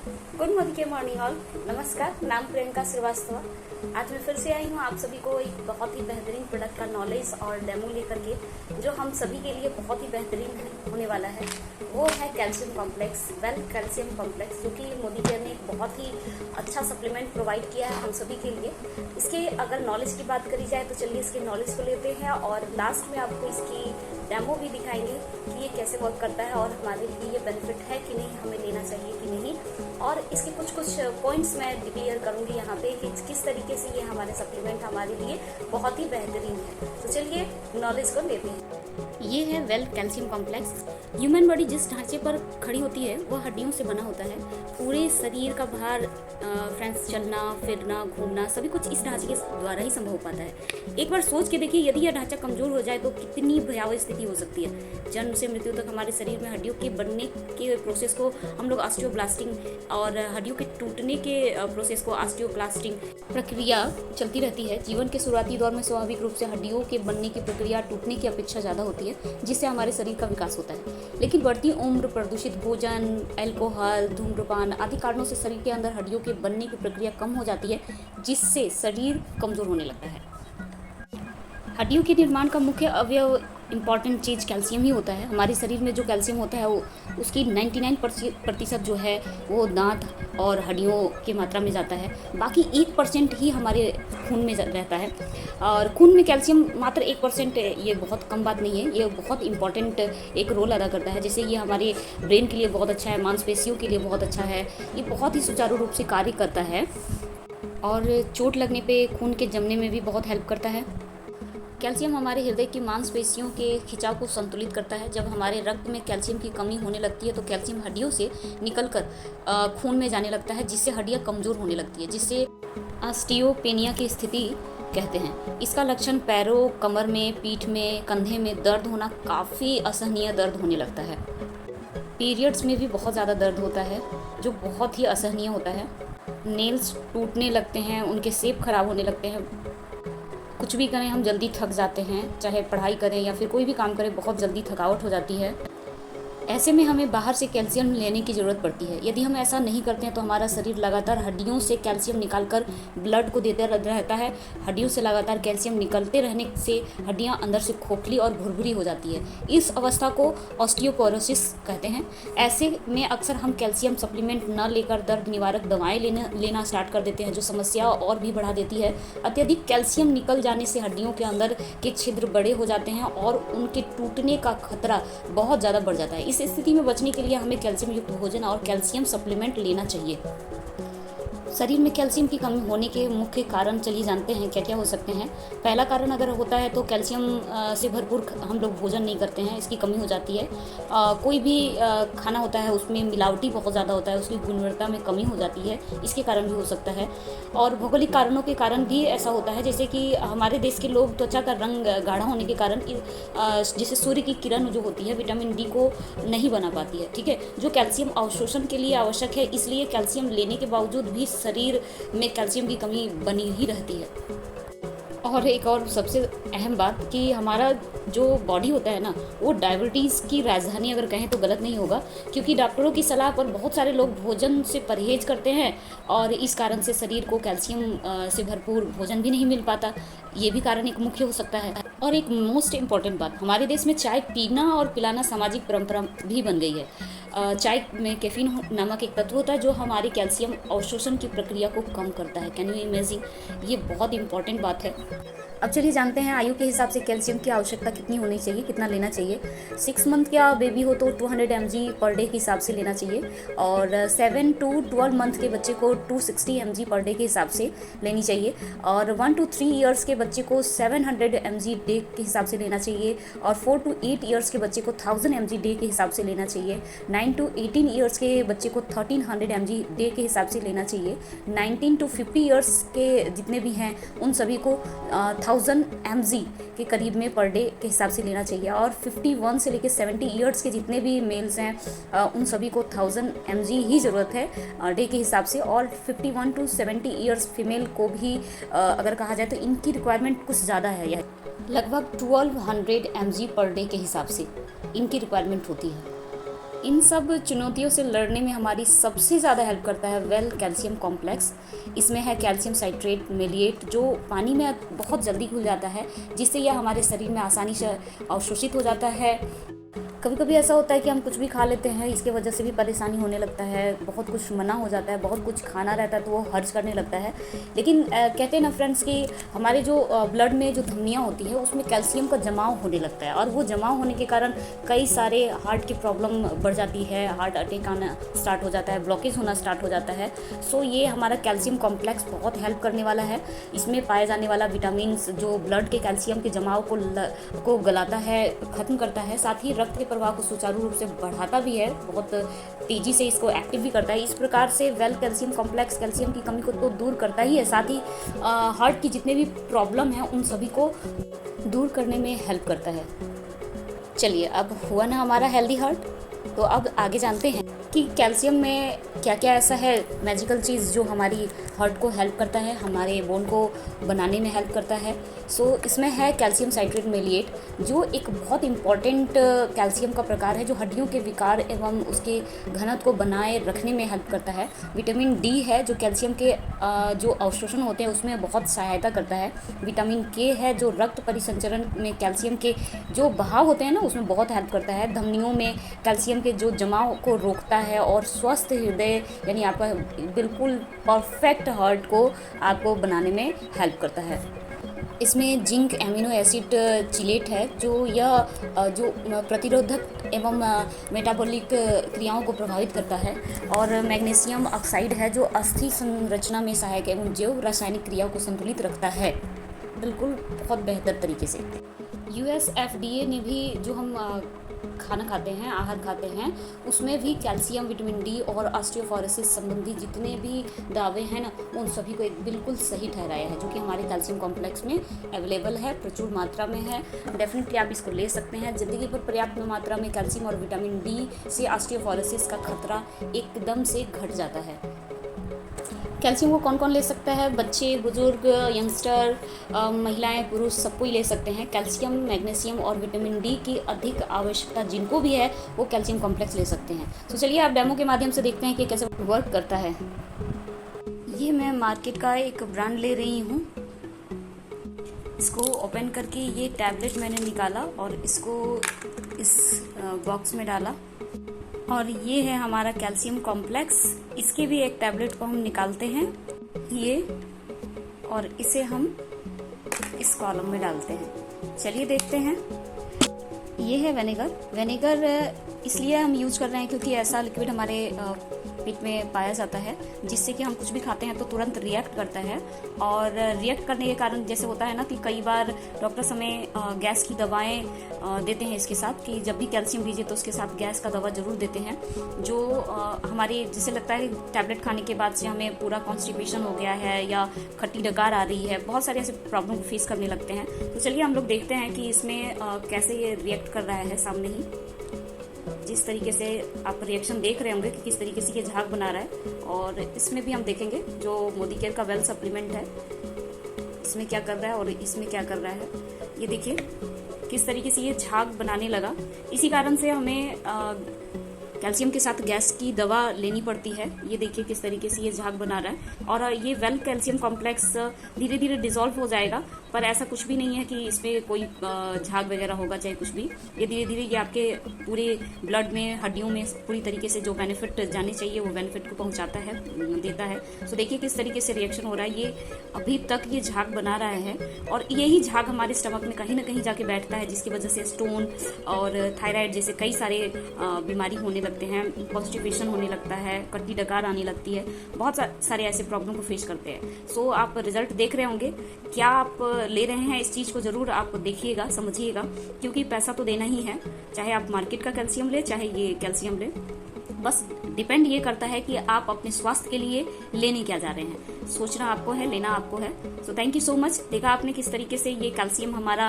Good morning all. नमस्कार, नाम प्रियंका श्रीवास्तव। आज मैं फिर से आई हूँ आप सभी को एक बहुत ही बेहतरीन प्रोडक्ट का नॉलेज और डेमो लेकर के, जो हम सभी के लिए बहुत ही बेहतरीन होने वाला है। वो है calcium complex, well calcium complex, जो कि मोदी जी ने एक बहुत ही अच्छा सप्लीमेंट प्रोवाइड किया है हम सभी के लिए। इसके अगर नॉलेज की बात करी जाए तो चलिए इसके नॉलेज को लेते हैं और लास्ट में आपको इसकी डेमो भी दिखाएंगे कि ये कैसे वर्क करता है और हमारे लिए ये बेनिफिट है कि नहीं, हमें लेना चाहिए कि नहीं। और इसके कुछ पॉइंट्स मैं डिक्लेयर करूंगी यहाँ पे कि किस तरीके से ये हमारे सप्लीमेंट हमारे लिए बहुत ही बेहतरीन है। तो चलिए नॉलेज को लेते हैं। ये है well calcium complex. Human body जिस ढांचे पर खड़ी होती है वह हड्डियों से बना होता है। पूरे शरीर का भार, फ्रेंड्स, चलना फिरना घूमना सभी कुछ इस ढांचे के द्वारा ही संभव हो पाता है। एक बार सोच के देखिए, यदि यह ढांचा कमजोर हो जाए तो कितनी भयावह स्थिति हो सकती है। जन्म से मृत्यु तक हमारे शरीर में हड्डियों के बनने के प्रोसेस को हम लोग ऑस्टियोब्लास्टिंग और हड्डियों के टूटने के प्रोसेस को ऑस्टियोक्लास्टिंग प्रक्रिया चलती रहती है। जीवन के शुरुआती दौर में स्वाभाविक रूप से हड्डियों के बनने की प्रक्रिया टूटने की अपेक्षा ज़्यादा होती है, जिससे हमारे शरीर का विकास होता है। लेकिन बढ़ती उम्र, प्रदूषित भोजन, अल्कोहल, धूम्रपान आदि कारणों से शरीर के अंदर हड्डियों के बनने की प्रक्रिया कम हो जाती है, जिससे शरीर कमजोर होने लगता है। हड्डियों के निर्माण का मुख्य अवयव, इम्पॉर्टेंट चीज़ कैल्शियम ही होता है। हमारे शरीर में जो कैल्शियम होता है वो उसकी 99% जो है वो दांत और हड्डियों की मात्रा में जाता है। बाकी 1% ही हमारे खून में रहता है। और खून में कैल्शियम मात्र 1%, ये बहुत कम बात नहीं है, ये बहुत इंपॉर्टेंट एक रोल अदा करता है। जैसे ये हमारे ब्रेन के लिए बहुत अच्छा है, मांसपेशियों के लिए बहुत अच्छा है, ये बहुत ही सुचारू रूप से कार्य करता है और चोट लगने पे खून के जमने में भी बहुत हेल्प करता है। कैल्शियम हमारे हृदय की मांसपेशियों के खिंचाव को संतुलित करता है। जब हमारे रक्त में कैल्शियम की कमी होने लगती है तो कैल्शियम हड्डियों से निकलकर खून में जाने लगता है, जिससे हड्डियां कमज़ोर होने लगती है, जिससे ऑस्टियोपेनिया की स्थिति कहते हैं। इसका लक्षण पैरों, कमर में, पीठ में, कंधे में दर्द होना, काफ़ी असहनीय दर्द होने लगता है। पीरियड्स में भी बहुत ज़्यादा दर्द होता है, जो बहुत ही असहनीय होता है। नेल्स टूटने लगते हैं, उनके शेप खराब होने लगते हैं। कुछ भी करें हम जल्दी थक जाते हैं, चाहे पढ़ाई करें या फिर कोई भी काम करें, बहुत जल्दी थकावट हो जाती है। ऐसे में हमें बाहर से कैल्शियम लेने की ज़रूरत पड़ती है। यदि हम ऐसा नहीं करते हैं तो हमारा शरीर लगातार हड्डियों से कैल्शियम निकालकर ब्लड को देते रहता है। हड्डियों से लगातार कैल्शियम निकलते रहने से हड्डियां अंदर से खोखली और भुरभुरी हो जाती है। इस अवस्था को ऑस्टियोपोरोसिस कहते हैं। ऐसे में अक्सर हम कैल्शियम सप्लीमेंट न लेकर दर्द निवारक दवाएँ लेना स्टार्ट कर देते हैं, जो समस्या और भी बढ़ा देती है। अत्यधिक कैल्शियम निकल जाने से हड्डियों के अंदर के छिद्र बड़े हो जाते हैं और उनके टूटने का खतरा बहुत ज़्यादा बढ़ जाता है। इस स्थिति में बचने के लिए हमें कैल्शियम युक्त भोजन और कैल्शियम सप्लीमेंट लेना चाहिए। शरीर में कैल्शियम की कमी होने के मुख्य कारण चलिए जानते हैं क्या क्या हो सकते हैं। पहला कारण अगर होता है तो कैल्शियम से भरपूर हम लोग भोजन नहीं करते हैं, इसकी कमी हो जाती है। कोई भी खाना होता है उसमें मिलावटी बहुत ज़्यादा होता है, उसकी गुणवत्ता में कमी हो जाती है, इसके कारण भी हो सकता है। और भौगोलिक कारणों के कारण भी ऐसा होता है, जैसे कि हमारे देश के लोग त्वचा का रंग गाढ़ा होने के कारण जैसे सूर्य की किरण जो होती है विटामिन डी को नहीं बना पाती है, ठीक है, जो कैल्शियम अवशोषण के लिए आवश्यक है। इसलिए कैल्शियम लेने के बावजूद भी शरीर में कैल्शियम की कमी बनी ही रहती है। और एक और सबसे अहम बात कि हमारा जो बॉडी होता है ना, वो डायबिटीज़ की राजधानी अगर कहें तो गलत नहीं होगा, क्योंकि डॉक्टरों की सलाह पर बहुत सारे लोग भोजन से परहेज करते हैं और इस कारण से शरीर को कैल्शियम से भरपूर भोजन भी नहीं मिल पाता। ये भी कारण एक मुख्य हो सकता है। और एक मोस्ट इम्पॉर्टेंट बात, हमारे देश में चाय पीना और पिलाना सामाजिक परंपरा भी बन गई है। चाय में कैफीन नामक एक तत्व होता है जो हमारे कैल्शियम अवशोषण की प्रक्रिया को कम करता है। कैन यू इमेजिन, ये बहुत इंपॉर्टेंट बात है। अब चलिए जानते हैं आयु के हिसाब से कैल्शियम की आवश्यकता कितनी होनी चाहिए, कितना लेना चाहिए। 6 मंथ का बेबी हो तो 200 mg पर डे के हिसाब से लेना चाहिए और 7 to 12 मंथ के बच्चे को 260 mg पर डे के हिसाब से लेनी चाहिए और 1 to 3 ईयर्स के बच्चे को 700 mg डे के हिसाब से लेना चाहिए और 4 to 8 ईयर्स के बच्चे को 1000 mg डे के हिसाब से लेना चाहिए। 9 to 18 ईयर्स के बच्चे को 1300 mg डे के हिसाब से लेना चाहिए। 19 to 50 ईयर्स के जितने भी हैं उन सभी को 1000 mg के करीब में पर डे के हिसाब से लेना चाहिए और 51 से लेकर 70 ईयर्स के जितने भी मेल्स हैं उन सभी को 1000 mg ही ज़रूरत है डे के हिसाब से। और 51 to 70 ईयर्स फीमेल को भी अगर कहा जाए तो इनकी रिक्वायरमेंट कुछ ज़्यादा है, यह लगभग 1200 mg पर डे के हिसाब से इनकी रिक्वायरमेंट होती है। इन सब चुनौतियों से लड़ने में हमारी सबसे ज़्यादा हेल्प करता है वेल कैल्शियम कॉम्प्लेक्स। इसमें है कैल्शियम साइट्रेट मेलिएट, जो पानी में बहुत जल्दी घुल जाता है, जिससे यह हमारे शरीर में आसानी से अवशोषित हो जाता है। कभी कभी ऐसा होता है कि हम कुछ भी खा लेते हैं, इसके वजह से भी परेशानी होने लगता है, बहुत कुछ मना हो जाता है, बहुत कुछ खाना रहता है तो वो हर्ज करने लगता है। लेकिन कहते हैं ना फ्रेंड्स कि हमारे जो ब्लड में जो धमनियाँ होती है उसमें कैल्शियम का जमाव होने लगता है, और वो जमाव होने के कारण कई सारे हार्ट की प्रॉब्लम बढ़ जाती है, हार्ट अटैक आना स्टार्ट हो जाता है, ब्लॉकेज होना स्टार्ट हो जाता है। सो ये हमारा कैल्शियम कॉम्प्लेक्स बहुत हेल्प करने वाला है। इसमें पाए जाने वाला विटामिन जो ब्लड के कैल्शियम के जमाव को गलाता है, ख़त्म करता है, साथ ही रक्त प्रवाह को सुचारू रूप से बढ़ाता भी है, बहुत तेजी से इसको एक्टिव भी करता है। इस प्रकार से वेल कैल्शियम कॉम्प्लेक्स कैल्शियम की कमी को तो दूर करता ही है, साथ ही हार्ट की जितने भी प्रॉब्लम है उन सभी को दूर करने में हेल्प करता है। चलिए, अब हुआ ना हमारा हेल्दी हार्ट, तो अब आगे जानते हैं कि कैल्शियम में क्या क्या ऐसा है मैजिकल चीज़ जो हमारी हार्ट को हेल्प करता है, हमारे बोन को बनाने में हेल्प करता है। सो इसमें है कैल्शियम साइट्रेट मेलिएट, जो एक बहुत इम्पॉर्टेंट कैल्शियम का प्रकार है जो हड्डियों के विकार एवं उसके घनत्व को बनाए रखने में हेल्प करता है। विटामिन डी है जो कैल्शियम के जो अवशोषण होते हैं उसमें बहुत सहायता करता है। विटामिन के है जो रक्त परिसंचरण में कैल्शियम के जो बहाव होते हैं ना उसमें बहुत हेल्प करता है। धमनियों में कैल्शियम के जो जमाव को रोकता है और स्वस्थ हृदय यानी आपका बिल्कुल परफेक्ट हार्ट को आपको बनाने में हेल्प करता है। इसमें जिंक एमिनो एसिड चिलेट है जो जो प्रतिरोधक एवं मेटाबॉलिक क्रियाओं को प्रभावित करता है, और मैग्नीशियम ऑक्साइड है जो अस्थि संरचना में सहायक एवं जैव रासायनिक क्रियाओं को संतुलित रखता है, बिल्कुल बहुत बेहतर तरीके से। USFDA ने भी जो हम खाना खाते हैं, आहार खाते हैं, उसमें भी कैल्शियम, विटामिन डी और ऑस्टियोपोरोसिस संबंधी जितने भी दावे हैं ना उन सभी को एक बिल्कुल सही ठहराया है, जो कि हमारे कैल्शियम कॉम्प्लेक्स में अवेलेबल है, प्रचुर मात्रा में है। डेफिनेटली आप इसको ले सकते हैं। ज़िंदगी पर पर्याप्त मात्रा में कैल्शियम और विटामिन डी से ऑस्टियोपोरोसिस का खतरा एकदम से घट जाता है। कैल्शियम को कौन कौन ले सकता है? बच्चे, बुजुर्ग, यंगस्टर, महिलाएं, पुरुष, सबको ही ले सकते हैं। कैल्शियम, मैग्नीशियम और विटामिन डी की अधिक आवश्यकता जिनको भी है वो कैल्शियम कॉम्प्लेक्स ले सकते हैं। तो चलिए आप डेमो के माध्यम से देखते हैं कि कैसे वर्क करता है। ये मैं मार्केट का एक ब्रांड ले रही हूँ। इसको ओपन करके ये टैबलेट मैंने निकाला और इसको इस बॉक्स में डाला, और ये है हमारा कैल्शियम कॉम्प्लेक्स। इसके भी एक टैबलेट को हम निकालते हैं ये, और इसे हम इस कॉलम में डालते हैं। चलिए देखते हैं। ये है विनेगर इसलिए हम यूज कर रहे हैं क्योंकि ऐसा लिक्विड हमारे पेट में पाया जाता है जिससे कि हम कुछ भी खाते हैं तो तुरंत रिएक्ट करता है, और रिएक्ट करने के कारण जैसे होता है ना कि कई बार डॉक्टर्स हमें गैस की दवाएं देते हैं इसके साथ, कि जब भी कैल्शियम लीजिए तो उसके साथ गैस का दवा जरूर देते हैं, जो हमारी जैसे लगता है टैबलेट खाने के बाद से हमें पूरा कॉन्स्टिपेशन हो गया है या खट्टी डकार आ रही है, बहुत सारे ऐसे प्रॉब्लम को फेस करने लगते हैं। तो चलिए हम लोग देखते हैं कि इसमें कैसे ये रिएक्ट कर रहा है। सामने ही जिस तरीके से आप रिएक्शन देख रहे होंगे कि किस तरीके से ये झाग बना रहा है, और इसमें भी हम देखेंगे जो मोदी केयर का वेल सप्लीमेंट है इसमें क्या कर रहा है और इसमें क्या कर रहा है। ये देखिए किस तरीके से ये झाग बनाने लगा। इसी कारण से हमें कैल्शियम के साथ गैस की दवा लेनी पड़ती है। ये देखिए किस तरीके से ये झाग बना रहा है, और ये वेल कैल्शियम कॉम्प्लेक्स धीरे धीरे डिसॉल्व हो जाएगा, पर ऐसा कुछ भी नहीं है कि इसमें कोई झाग वगैरह होगा चाहे कुछ भी। ये धीरे धीरे ये आपके पूरे ब्लड में, हड्डियों में पूरी तरीके से जो बेनिफिट जाने चाहिए वो बेनिफिट को पहुंचाता है, देता है। सो देखिए किस तरीके से रिएक्शन हो रहा है। ये अभी तक ये झाग बना रहा है, और यही झाग हमारे स्टमक में कहीं ना कहीं जाके बैठता है, जिसकी वजह से स्टोन और थायराइड जैसे कई सारे बीमारी होने लगते हैं, कॉन्स्टिपेशन होने लगता है, कट्टी डकार आने लगती है, बहुत सारे ऐसे प्रॉब्लम को फेस करते हैं। सो आप रिजल्ट देख रहे होंगे। क्या आप ले रहे हैं इस चीज को जरूर आप देखिएगा, समझिएगा, क्योंकि पैसा तो देना ही है, चाहे आप मार्केट का कैल्शियम ले चाहे ये कैल्शियम ले। बस डिपेंड ये करता है कि आप अपने स्वास्थ्य के लिए लेने क्या जा रहे हैं। सोचना आपको है, लेना आपको है। So thank you so much. देखा आपने किस तरीके से ये कैल्शियम हमारा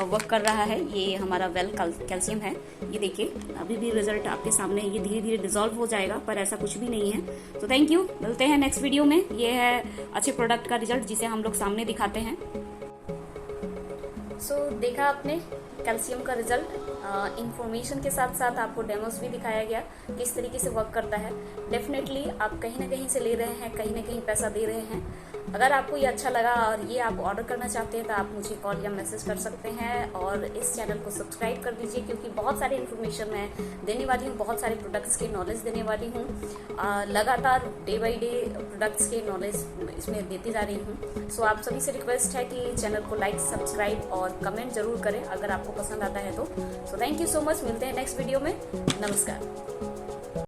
वर्क कर रहा है। ये हमारा वेल कैल्शियम है। ये देखिए अभी भी रिजल्ट आपके सामने है। ये धीरे धीरे डिसॉल्व हो जाएगा, पर ऐसा कुछ भी नहीं है। तो थैंक यू, मिलते हैं नेक्स्ट वीडियो में। ये है अच्छे प्रोडक्ट का रिजल्ट जिसे हम लोग सामने दिखाते हैं। सो देखा आपने कैल्शियम का रिजल्ट। इंफॉर्मेशन के साथ साथ आपको डेमोस भी दिखाया गया किस तरीके से वर्क करता है। डेफिनेटली आप कहीं ना कहीं से ले रहे हैं, कहीं ना कहीं पैसा दे रहे हैं। अगर आपको ये अच्छा लगा और ये आप ऑर्डर करना चाहते हैं तो आप मुझे कॉल या मैसेज कर सकते हैं, और इस चैनल को सब्सक्राइब कर दीजिए, क्योंकि बहुत सारी इन्फॉर्मेशन मैं देने वाली हूँ, बहुत सारे प्रोडक्ट्स के नॉलेज देने वाली हूँ। लगातार डे बाई डे प्रोडक्ट्स के नॉलेज इसमें देती जा रही हूँ। सो आप सभी से रिक्वेस्ट है कि चैनल को लाइक, सब्सक्राइब और कमेंट जरूर करें अगर आपको पसंद आता है तो। So thank you so much, मिलते हैं नेक्स्ट वीडियो में। नमस्कार।